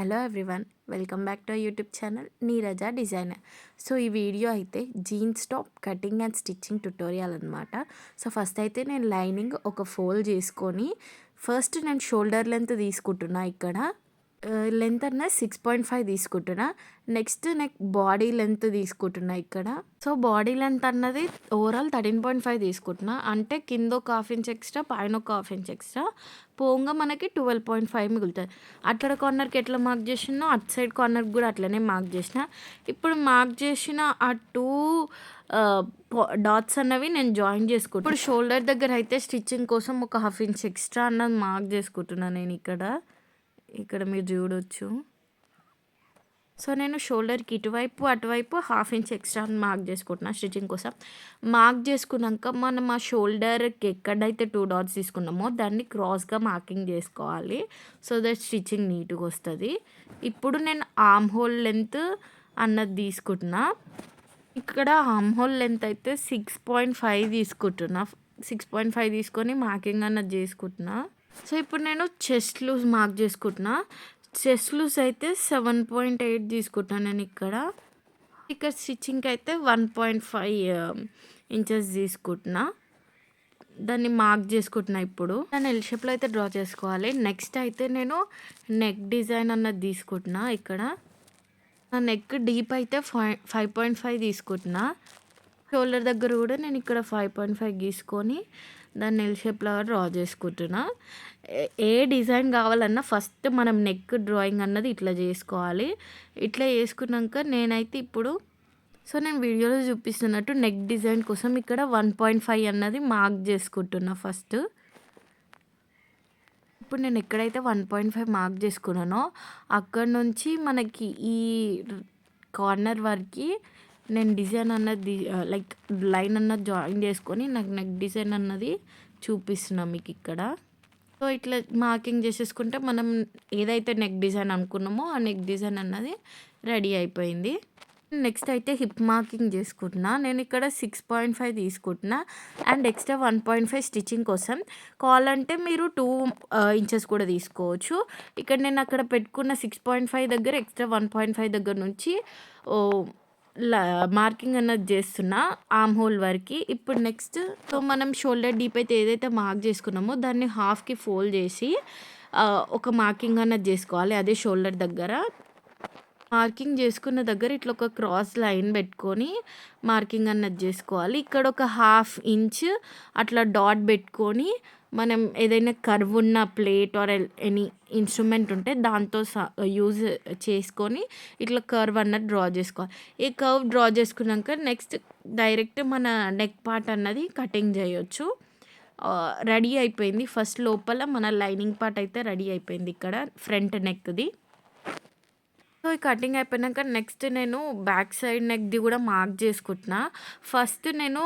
Hello everyone, welcome back to YouTube channel Neeraja designer. So ఈ video అయితే jeans top cutting and stitching tutorial అనమాట. So first అయితే నేను lining ఒక fold చేసుకొని ఫస్ట్ నేను షోల్డర్ లెంత్ తీసుకుంటున్నా. ఇక్కడ లెంత్ అన్నది 6.5 తీసుకుంటున్నా. నెక్స్ట్ బాడీ లెంత్ తీసుకుంటున్నా ఇక్కడ. సో బాడీ లెంత్ అన్నది ఓవరాల్ 13.5 తీసుకుంటున్నా. అంటే కింద ఒక హాఫ్ ఇంచ్ ఎక్స్ట్రా, పైన ఒక హాఫ్ ఇంచ్ ఎక్స్ట్రా, పోగా మనకి 12.5 మిగులుతుంది. అక్కడ కార్నర్కి ఎట్లా మార్క్ చేసినా అటు సైడ్ కార్నర్కి కూడా అట్లనే మార్క్ చేసిన. ఇప్పుడు మార్క్ చేసిన ఆ టూ డాట్స్ అన్నవి నేను జాయిన్ చేసుకుంటాను. ఇప్పుడు షోల్డర్ దగ్గర అయితే స్టిచ్చింగ్ కోసం ఒక హాఫ్ ఇంచ్ ఎక్స్ట్రా అన్నది మార్క్ చేసుకుంటున్నాను నేను ఇక్కడ మీరు చూడొచ్చు. సో నేను షోల్డర్కి ఇటువైపు అటువైపు హాఫ్ ఇంచ్ ఎక్స్ట్రా మార్క్ చేసుకుంటున్నా స్టిచ్చింగ్ కోసం. మార్క్ చేసుకున్నాక మనం ఆ షోల్డర్కి ఎక్కడైతే 2 డాట్స్ తీసుకున్నామో దాన్ని క్రాస్గా మార్కింగ్ చేసుకోవాలి. సో దట్ స్టిచ్చింగ్ నీట్గా వస్తుంది. ఇప్పుడు నేను ఆర్మ్ హోల్ లెంత్ అన్నది తీసుకుంటున్నా. ఇక్కడ ఆర్మ్ హోల్ లెంత్ అయితే 6.5 తీసుకుంటున్నా. 6.5 తీసుకొని మార్కింగ్ అన్నది చేసుకుంటున్నా. సో ఇప్పుడు నేను చెస్ట్ లూజ్ మార్క్ చేసుకుంటున్నా. చెస్ట్ లూజ్ అయితే 7.8 తీసుకుంటాను నేను ఇక్కడ స్టిచ్చింగ్కి అయితే 1.5 ఇంచెస్ తీసుకుంటున్నా. దాన్ని మార్క్ చేసుకుంటున్నా. ఇప్పుడు దాన్ని ఎల్ షేప్లో అయితే డ్రా చేసుకోవాలి. నెక్స్ట్ అయితే నేను నెక్ డిజైన్ అన్నది తీసుకుంటున్నా. ఇక్కడ నా నెక్ డీప్ అయితే 5.5 తీసుకుంటున్నా. షోల్డర్ దగ్గర కూడా నేను ఇక్కడ 5.5 గీసుకొని దాన్ని ఎల్ షేప్లో డ్రా చేసుకుంటున్నా. ఏ డిజైన్ కావాలన్నా ఫస్ట్ మనం నెక్ డ్రాయింగ్ అన్నది ఇట్లా చేసుకోవాలి. ఇట్లా చేసుకున్నాక నేనైతే ఇప్పుడు నేను వీడియోలో చూపిస్తున్నట్టు నెక్ డిజైన్ కోసం ఇక్కడ 1.5 అన్నది మార్క్ చేసుకుంటున్నా ఫస్ట్. ఇప్పుడు నేను ఎక్కడైతే 1.5 మార్క్ చేసుకున్నానో అక్కడ నుంచి మనకి ఈ కార్నర్ వరకు నేను డిజైన్ అన్నది లైక్ లైన్ అన్నది జాయిన్ చేసుకొని నాకు నెక్ డిజైన్ అన్నది చూపిస్తున్నాం మీకు ఇక్కడ. సో ఇట్లా మార్కింగ్ చేసేసుకుంటే మనం ఏదైతే నెక్ డిజైన్ అనుకున్నామో ఆ నెక్ డిజైన్ అన్నది రెడీ అయిపోయింది. నెక్స్ట్ అయితే హిప్ మార్కింగ్ చేసుకుంటున్నా. నేను ఇక్కడ 6.5 తీసుకుంటున్నా అండ్ ఎక్స్ట్రా 1.5 స్టిచ్చింగ్ కోసం. కావాలంటే మీరు 2 ఇంచెస్ కూడా తీసుకోవచ్చు. ఇక్కడ నేను అక్కడ పెట్టుకున్న 6.5 దగ్గర ఎక్స్ట్రా 1.5 దగ్గర నుంచి మార్కింగ్ అన్నది చేస్తున్నా ఆర్మ్ హోల్ వరకు. ఇప్పుడు నెక్స్ట్ మనం షోల్డర్ డీప్ అయితే ఏదైతే మార్క్ చేసుకున్నామో దాన్ని హాఫ్కి ఫోల్డ్ చేసి ఒక మార్కింగ్ అన్నది చేసుకోవాలి. అదే షోల్డర్ దగ్గర మార్కింగ్ చేసుకున్న దగ్గర ఇట్లా ఒక క్రాస్ లైన్ పెట్టుకొని మార్కింగ్ అన్నది చేసుకోవాలి. ఇక్కడ ఒక హాఫ్ ఇంచ్ అట్లా డాట్ పెట్టుకొని మనం ఏదైనా కర్వ్ ఉన్న ప్లేట్ ఆర్ ఎనీ ఇన్స్ట్రుమెంట్ ఉంటే దాంతో యూజ్ చేసుకొని ఇట్లా కర్వ్ అన్నది డ్రా చేసుకోవాలి. ఈ కర్వ్ డ్రా చేసుకున్నాక నెక్స్ట్ డైరెక్ట్ మన నెక్ పార్ట్ అన్నది కటింగ్ చేయొచ్చు. రెడీ అయిపోయింది. ఫస్ట్ లోపల మన లైనింగ్ పార్ట్ అయితే రెడీ అయిపోయింది ఇక్కడ ఫ్రంట్ నెక్ది. సో ఈ కటింగ్ అయిపోయినాక నెక్స్ట్ నేను బ్యాక్ సైడ్ నెక్ది కూడా మార్క్ చేసుకుంటున్నా. ఫస్ట్ నేను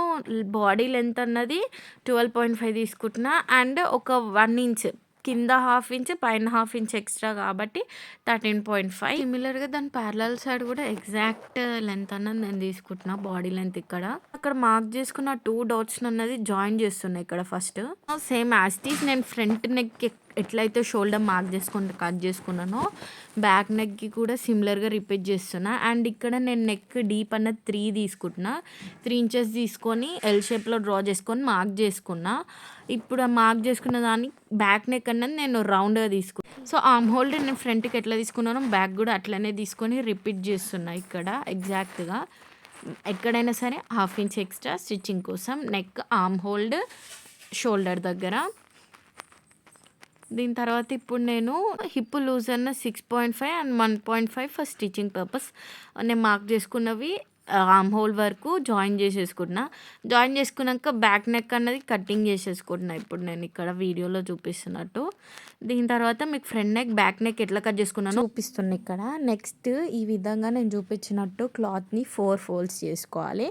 బాడీ లెంత్ అన్నది 12.5 తీసుకుంటున్నా అండ్ ఒక 1 ఇంచ్ కింద హాఫ్ ఇంచ్ పైన హాఫ్ ఇంచ్ ఎక్స్ట్రా కాబట్టి 13.5. సిమిలర్గా దాని ప్యారలల్ సైడ్ కూడా ఎగ్జాక్ట్ లెంత్ అన్నది నేను తీసుకుంటున్నా. బాడీ లెంత్ అక్కడ మార్క్ చేసుకున్న 2 డాట్స్ అన్నది జాయిన్ చేస్తున్నా ఇక్కడ first. Same as it is నేను ఫ్రంట్ నెక్ ఎట్లయితే షోల్డర్ మార్క్ చేసుకుంటూ కట్ చేసుకున్నానో బ్యాక్ నెక్కి కూడా సిమిలర్గా రిపీట్ చేస్తున్నా. అండ్ ఇక్కడ నేను నెక్ డీప్ అన్నది 3 తీసుకుంటున్నా. 3 ఇంచెస్ తీసుకొని ఎల్ షేప్లో డ్రా చేసుకొని మార్క్ చేసుకున్నా. ఇప్పుడు ఆ మార్క్ చేసుకున్న దాన్ని బ్యాక్ నెక్ అన్నది నేను రౌండ్గా తీసుకున్నాను. సో ఆర్మ్ హోల్ నేను ఫ్రంట్కి ఎట్లా తీసుకున్నానో బ్యాక్ కూడా అట్లనే తీసుకొని రిపీట్ చేస్తున్నా ఇక్కడ ఎగ్జాక్ట్గా. ఎక్కడైనా సరే హాఫ్ ఇంచ్ ఎక్స్ట్రా స్టిచ్చింగ్ కోసం నెక్ ఆర్మ్ హోల్డ్ షోల్డర్ దగ్గర. దీని తర్వాత ఇప్పుడు నేను హిప్ లూజ్ అన్న 6.5 అండ్ 1.5 ఫర్ స్టిచ్చింగ్ పర్పస్ నేను మార్క్ చేసుకున్నవి ఆర్మ్ హోల్ వరకు జాయిన్ చేసేసుకుంటున్నా. జాయిన్ చేసుకున్నాక బ్యాక్ నెక్ అన్నది కటింగ్ చేసేసుకుంటున్నా ఇప్పుడు నేను ఇక్కడ వీడియోలో చూపిస్తున్నట్టు. దీని తర్వాత మీకు ఫ్రంట్ నెక్ బ్యాక్ నెక్ ఎట్లా కట్ చేసుకున్నానో చూపిస్తున్నా ఇక్కడ. నెక్స్ట్ ఈ విధంగా నేను చూపించినట్టు క్లాత్ని 4 ఫోల్డ్స్ చేసుకోవాలి.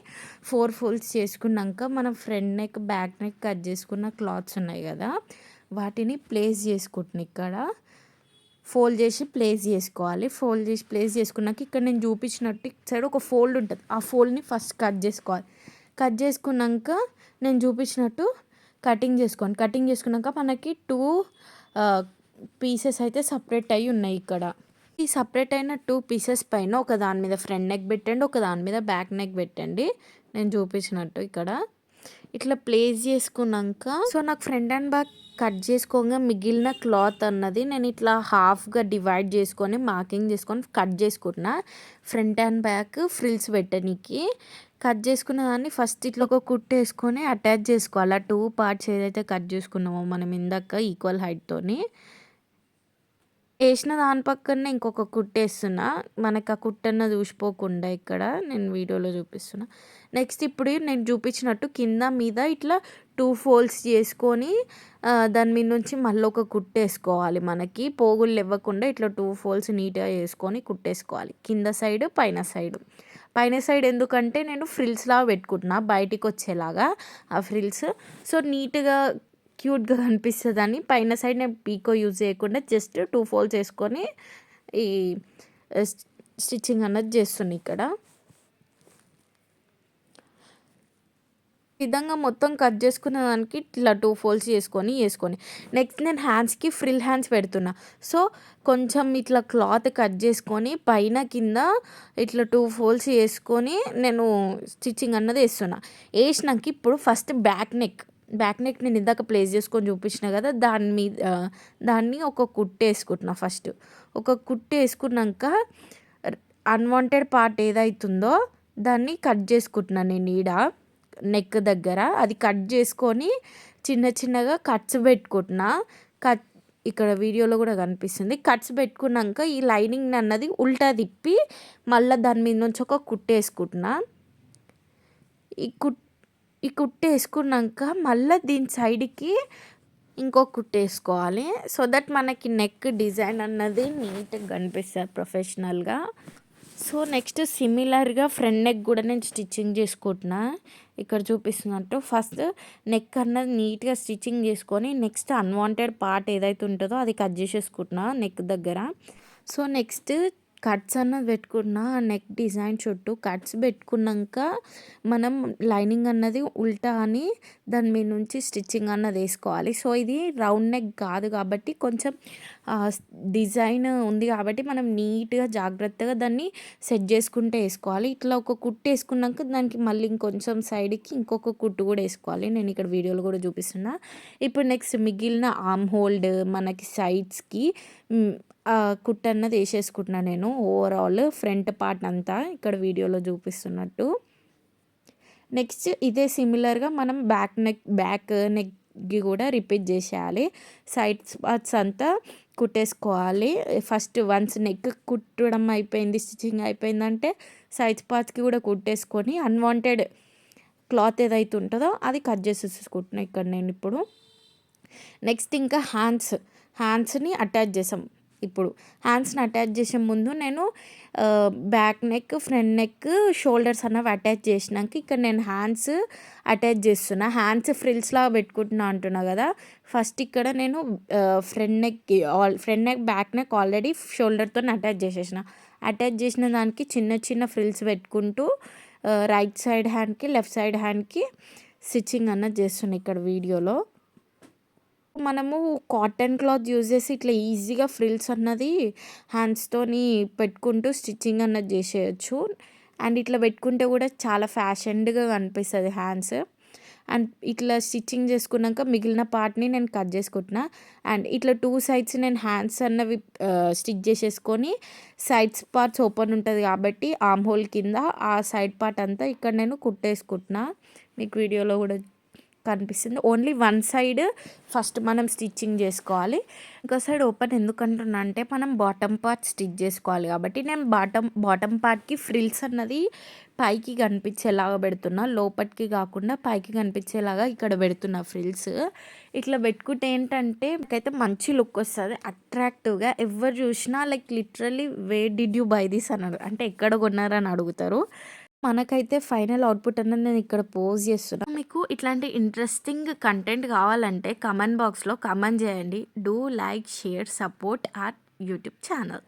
4 ఫోల్డ్స్ చేసుకున్నాక మనం front neck back neck cut చేసుకున్న క్లాత్స్ ఉన్నాయి కదా వాటిని ప్లేస్ చేసుకుంటున్నా. ఇక్కడ ఫోల్డ్ చేసి ప్లేస్ చేసుకోవాలి. ఫోల్డ్ చేసి ప్లేస్ చేసుకున్నాక ఇక్కడ నేను చూపించినట్టు సైడ్ ఒక ఫోల్డ్ ఉంటుంది. ఆ ఫోల్డ్ని ఫస్ట్ కట్ చేసుకోవాలి. కట్ చేసుకున్నాక నేను చూపించినట్టు కటింగ్ చేసుకోండి. కటింగ్ చేసుకున్నాక మనకి 2 పీసెస్ అయితే సపరేట్ అయ్యి ఉన్నాయి ఇక్కడ. ఈ సెపరేట్ అయిన 2 పీసెస్ పైన ఒక దాని మీద ఫ్రంట్ నెక్ పెట్టండి. ఒక దాని మీద బ్యాక్ నెక్ పెట్టండి. నేను చూపించినట్టు ఇక్కడ. ఇట్లా ప్లేస్ చేసుకున్నాక సో నాకు ఫ్రంట్ అండ్ బ్యాక్ కట్ చేసుకోగా మిగిలిన క్లాత్ అన్నది నేను ఇట్లా హాఫ్గా డివైడ్ చేసుకొని మార్కింగ్ చేసుకొని కట్ చేసుకుంటున్నా. ఫ్రంట్ అండ్ బ్యాక్ ఫ్రిల్స్ పెట్టడానికి కట్ చేసుకున్న దాన్ని ఫస్ట్ ఇట్లా ఒక కుట్టు వేసుకొని అటాచ్ చేసుకోవాలి. ఆ 2 పార్ట్స్ ఏదైతే కట్ చేసుకున్నామో మనం ఇందాక ఈక్వల్ హైట్తోని ఏసిన దాని పక్కనే ఇంకొక కుట్టేస్తున్నా. మనకు ఆ కుట్టన్నది ఊసిపోకుండా ఇక్కడ నేను వీడియోలో చూపిస్తున్నా. నెక్స్ట్ ఇప్పుడు నేను చూపించినట్టు కింద మీద ఇట్లా 2 ఫోల్డ్స్ చేసుకొని దాని మీద నుంచి మళ్ళీ ఒక కుట్టేసుకోవాలి. మనకి పోగులు ఇవ్వకుండా ఇట్లా 2 ఫోల్డ్స్ నీట్గా వేసుకొని కుట్టేసుకోవాలి. కింద సైడ్ పైన సైడ్. పైన సైడ్ ఎందుకంటే నేను ఫ్రిల్స్లాగా పెట్టుకుంటున్నా బయటికి వచ్చేలాగా ఆ ఫ్రిల్స్. సో నీట్గా క్యూట్గా కనిపిస్తుందని పైన సైడ్ నేను పీకో యూజ్ చేయకుండా జస్ట్ 2 ఫోల్డ్స్ వేసుకొని ఈ స్టిచ్చింగ్ అన్నది చేస్తున్నా ఇక్కడ. విధంగా మొత్తం కట్ చేసుకున్న దానికి ఇట్లా 2 ఫోల్డ్స్ వేసుకొని నెక్స్ట్ నేను హ్యాండ్స్కి ఫ్రిల్ హ్యాండ్స్ పెడుతున్నా. సో కొంచెం ఇట్లా క్లాత్ కట్ చేసుకొని పైన కింద ఇట్లా 2 ఫోల్డ్స్ వేసుకొని నేను స్టిచ్చింగ్ అన్నది వేస్తున్నా. వేసినాక ఇప్పుడు ఫస్ట్ బ్యాక్ నెక్ నేను ఇందాక ప్లేస్ చేసుకొని చూపించిన కదా దాన్ని ఒక కుట్టు వేసుకుంటున్నా. ఫస్ట్ ఒక కుట్టు వేసుకున్నాక అన్వాంటెడ్ పార్ట్ ఏదైతుందో దాన్ని కట్ చేసుకుంటున్నాను నేను ఈడ నెక్ దగ్గర. అది కట్ చేసుకొని చిన్నగా కట్స్ పెట్టుకుంటున్నా. ఇక్కడ వీడియోలో కూడా కనిపిస్తుంది. కట్స్ పెట్టుకున్నాక ఈ లైనింగ్ అన్నది ఉల్టా తిప్పి మళ్ళీ దాని మీద నుంచి ఒక కుట్టు వేసుకుంటున్నా. ఈ కుట్టు వేసుకున్నాక మళ్ళీ దీని సైడ్కి ఇంకో కుట్టు వేసుకోవాలి. సో దట్ మనకి నెక్ డిజైన్ అన్నది నీట్గా కనిపిస్తుంది ప్రొఫెషనల్గా. సో నెక్స్ట్ సిమిలర్గా ఫ్రంట్ నెక్ కూడా నేను స్టిచ్చింగ్ చేసుకుంటున్నా. ఇక్కడ చూపిస్తున్నట్టు ఫస్ట్ నెక్ అన్నది నీట్గా స్టిచ్చింగ్ చేసుకొని నెక్స్ట్ అన్వాంటెడ్ పార్ట్ ఏదైతే ఉంటుందో అది కట్ చేసేసుకుంటున్నా నెక్ దగ్గర. సో నెక్స్ట్ కట్స్ అన్నది పెట్టుకున్న నెక్ డిజైన్ చుట్టూ కట్స్ పెట్టుకున్నాక మనం లైనింగ్ అన్నది ఉల్టా అని దాని మీద నుంచి స్టిచ్చింగ్ అన్నది వేసుకోవాలి. సో ఇది రౌండ్ నెక్ కాదు కాబట్టి కొంచెం డిజైన్ ఉంది కాబట్టి మనం నీట్గా జాగ్రత్తగా దాన్ని సెట్ చేసుకుంటే వేసుకోవాలి. ఇట్లా ఒక కుట్టు వేసుకున్నాక దానికి మళ్ళీ ఇంకొంచెం సైడ్కి ఇంకొక కుట్టు కూడా వేసుకోవాలి. నేను ఇక్కడ వీడియోలో కూడా చూపిస్తున్నా. ఇప్పుడు నెక్స్ట్ మిగిలిన ఆర్మ్ హోల్డ్ మనకి సైడ్స్కి కుట్టు అన్నది వేసేసుకుంటున్నా నేను. ఓవరాల్ ఫ్రంట్ పార్ట్ అంతా ఇక్కడ వీడియోలో చూపిస్తున్నట్టు. నెక్స్ట్ ఇదే సిమిలర్గా మనం బ్యాక్ నెక్కి కూడా రిపీట్ చేసేయాలి. సైడ్స్ పార్ట్స్ అంతా కుట్టేసుకోవాలి. ఫస్ట్ వన్స్ నెక్ కుట్టడం అయిపోయింది, స్టిచ్చింగ్ అయిపోయిందంటే సైడ్స్ పార్ట్స్కి కూడా కుట్టేసుకొని అన్వాంటెడ్ క్లాత్ ఏదైతే ఉంటుందో అది కట్ చేసేసుకుంటున్నాను ఇక్కడ నేను ఇప్పుడు. నెక్స్ట్ ఇంకా హ్యాండ్స్ని అటాచ్ చేసాం. ఇప్పుడు హ్యాండ్స్ని అటాచ్ చేసే ముందు నేను back neck front neck shoulders అన్నవి అటాచ్ చేసినాక ఇక్కడ నేను హ్యాండ్స్ అటాచ్ చేస్తున్నా. హ్యాండ్స్ ఫ్రిల్స్లాగా పెట్టుకుంటున్నా అంటున్నా కదా. ఫస్ట్ ఇక్కడ నేను front neck back neck already షోల్డర్తో అటాచ్ చేసిన దానికి చిన్న ఫ్రిల్స్ పెట్టుకుంటూ రైట్ సైడ్ హ్యాండ్కి లెఫ్ట్ సైడ్ హ్యాండ్కి స్టిచ్చింగ్ అన్నది చేస్తున్నా ఇక్కడ వీడియోలో. మనము కాటన్ క్లాత్ యూజ్ చేసి ఇట్లా ఈజీగా ఫ్రిల్స్ అన్నది హ్యాండ్స్తోని పెట్టుకుంటూ స్టిచ్చింగ్ అన్నది చేసేయచ్చు. అండ్ ఇట్లా పెట్టుకుంటే కూడా చాలా ఫ్యాషన్గా కనిపిస్తుంది హ్యాండ్స్. అండ్ ఇట్లా స్టిచ్చింగ్ చేసుకున్నాక మిగిలిన పార్ట్ని నేను కట్ చేసుకుంటున్నా. అండ్ ఇట్లా 2 సైడ్స్ నేను హ్యాండ్స్ అన్నవి స్టిచ్ చేసేసుకొని సైడ్స్ పార్ట్స్ ఓపెన్ ఉంటుంది కాబట్టి ఆర్మ్ హోల్ కింద ఆ సైడ్ పార్ట్ అంతా ఇక్కడ నేను కుట్టేసుకుంటున్నా. మీకు వీడియోలో కూడా కనిపిస్తుంది. ఓన్లీ వన్ సైడ్ ఫస్ట్ మనం స్టిచ్చింగ్ చేసుకోవాలి. ఇంకో సైడ్ ఓపెన్ ఎందుకంటున్నా అంటే మనం బాటమ్ పార్ట్ స్టిచ్ చేసుకోవాలి కాబట్టి నేను బాటమ్ పార్ట్కి ఫ్రిల్స్ అన్నది పైకి కనిపించేలాగా పెడుతున్నా. లోపలికి కాకుండా పైకి కనిపించేలాగా ఇక్కడ పెడుతున్నా ఫ్రిల్స్. ఇట్లా పెట్టుకుంటే ఏంటంటే నాకైతే మంచి లుక్ వస్తుంది, అట్రాక్టివ్గా. ఎవరు చూసినా like literally where did you by this అన్నారు అంటే ఎక్కడ కొన్నారని అడుగుతారు. మనకైతే ఫైనల్ అవుట్పుట్ అన్నది నేను ఇక్కడ పోస్ట్ చేస్తున్నా. మీకు ఇట్లాంటి ఇంట్రెస్టింగ్ కంటెంట్ కావాలంటే కమెంట్ బాక్స్లో కమెంట్ చేయండి. Do like, share, support our YouTube channel.